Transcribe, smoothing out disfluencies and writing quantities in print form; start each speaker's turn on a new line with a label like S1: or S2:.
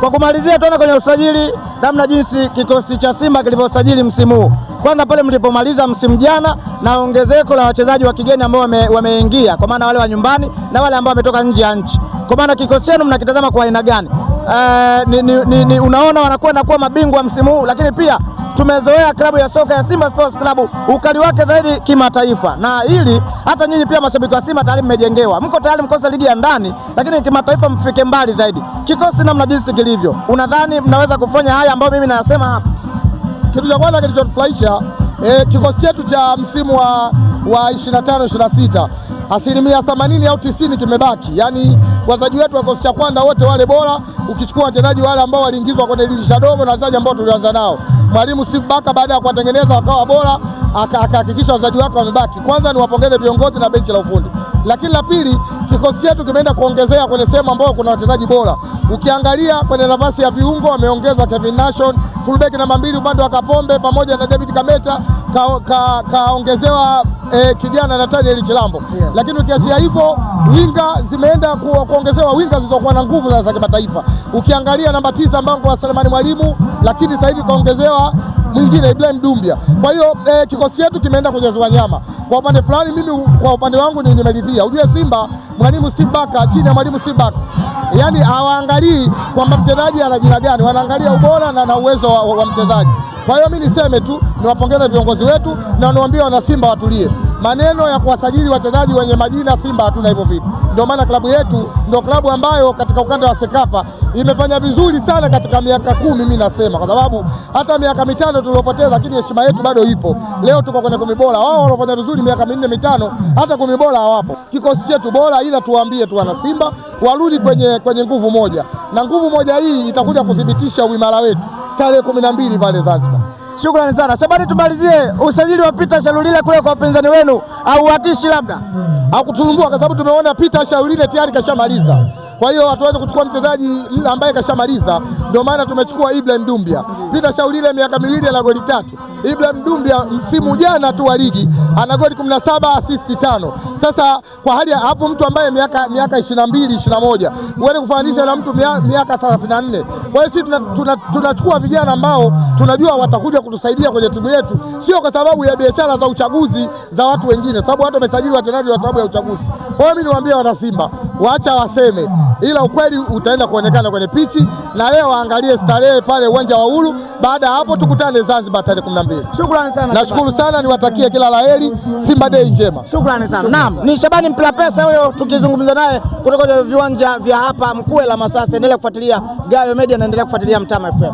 S1: Kwa kumalizia, tuone kwenye usajili namna jinsi kikosi cha Simba kilivyosajili msimu huu. Kwanza pale mlipomaliza msimu jana na ongezeko la wachezaji wa kigeni ambao wameingia, kwa maana wale wa nyumbani na wale ambao wametoka nje ya nchi. Kwa maana kikosi chenu mnakitazama kwa aina gani? Unaona wanakwenda kuwa mabingwa msimu huu, lakini pia tumezoea klabu ya soka ya Simba Sports Club ukali wake zaidi kimataifa, na hili hata nyinyi pia mashabiki wa Simba tayari mmejengewa, mko tayari mkosa ligi ya ndani, lakini kimataifa mfike mbali zaidi. Kikosi namna jinsi kilivyo, unadhani mnaweza kufanya haya ambayo mimi nayasema hapa?
S2: Kitu cha kwanza kilichotufurahisha kikosi chetu cha msimu wa 25-26 80% au 90 kimebaki. Yani wachezaji wetu wa kikosi cha kwanza wote wale bora, ukichukua wachezaji wale ambao waliingizwa kwenye dirisha dogo na wachezaji ambao tulianza nao. Mwalimu Steve Baka baada ya kuwatengeneza wakawa bora, akahakikisha wachezaji wake wamebaki. Kwanza ni wapongeze viongozi na benchi la ufundi. Lakini la pili, kikosi chetu kimeenda kuongezea kwenye sehemu ambayo kuna wachezaji bora. Ukiangalia kwenye nafasi ya viungo wameongezwa Kevin Nation, fullback namba 2 upande wa Kapombe pamoja na David Kameta, kaongezewa kijana Nathaniel Chilambo. Lakini ukiachia hivyo, winga zimeenda kuongezewa winga zilizokuwa na nguvu za kimataifa. Ukiangalia namba 9 Mbango wa Selemani Mwalimu, lakini sasa hivi kaongezewa mwingine Ibrahim Dumbia. Kwa hiyo kikosi chetu kimeenda kujazwa nyama. Kwa upande fulani mimi kwa upande wangu nimeridhia. Ujue Simba mwalimu Steve Baka, chini ya mwalimu Steve Baka, yani hawaangalii kwamba mchezaji ana jina gani, wanaangalia ubora na uwezo wa mchezaji. Kwa hiyo mimi niseme tu niwapongeze viongozi wetu na niwaambie wana Simba watulie. Maneno ya kuwasajili wachezaji wenye majina Simba hatuna hivyo vitu. Ndio maana klabu yetu ndio klabu ambayo katika ukanda wa Sekafa imefanya vizuri sana katika miaka 10, mimi nasema, kwa sababu hata miaka 5 tuliopoteza, lakini heshima yetu bado ipo. Leo tuko kwenye 10 bora. Wao wanafanya vizuri miaka 4 5, hata 10 bora hawapo. Kikosi chetu bora, ila tuwaambie tu wana Simba warudi kwenye nguvu moja, na nguvu moja hii itakuja kudhibitisha uimara wetu tarehe 12 pale Zanzibar.
S1: Shukrani sana. Shabani, tumalizie usajili wa Peter Shalulile kule kwa wapinzani wenu, au watishi labda
S2: hakutulumbua, kwa sababu tumeona Peter Shalulile tayari kashamaliza. Kwa hiyo hatuwezi kuchukua mchezaji ambaye kashamaliza, ndio maana tumechukua Ibrahim Dumbia. Peter Shalulile miaka 2 ana goli 3. Ibrahim Dumbia msimu jana tu wa ligi ana goli 17, assist 5. Sasa kwa hali hapo, mtu ambaye miaka 22 21 uende kufanisha na mtu miaka 34. Kwa hiyo sisi tunachukua vijana ambao tunajua watakuja kutusaidia kwenye timu yetu, sio kwa sababu ya biashara za uchaguzi za watu wengine, sababu watu wamesajili wachezaji kwa sababu ya uchaguzi. Kwa hiyo mimi niwaambie wana Simba waacha waseme, ila ukweli utaenda kuonekana kwenye pichi, na leo waangalie starehe pale uwanja wa Uhuru. Baada ya hapo tukutane Zanzibar tarehe 12.
S1: Shukrani sana.
S2: Nashukuru sana, niwatakie kila laheri, Simba Day njema.
S1: Shukrani sana. Naam, ni Shabani Mpilapesa huyo tukizungumza naye kutoka viwanja vya hapa Mkwela Masasi. Endelea kufuatilia Gayo Media na endelea kufuatilia Mtama FM.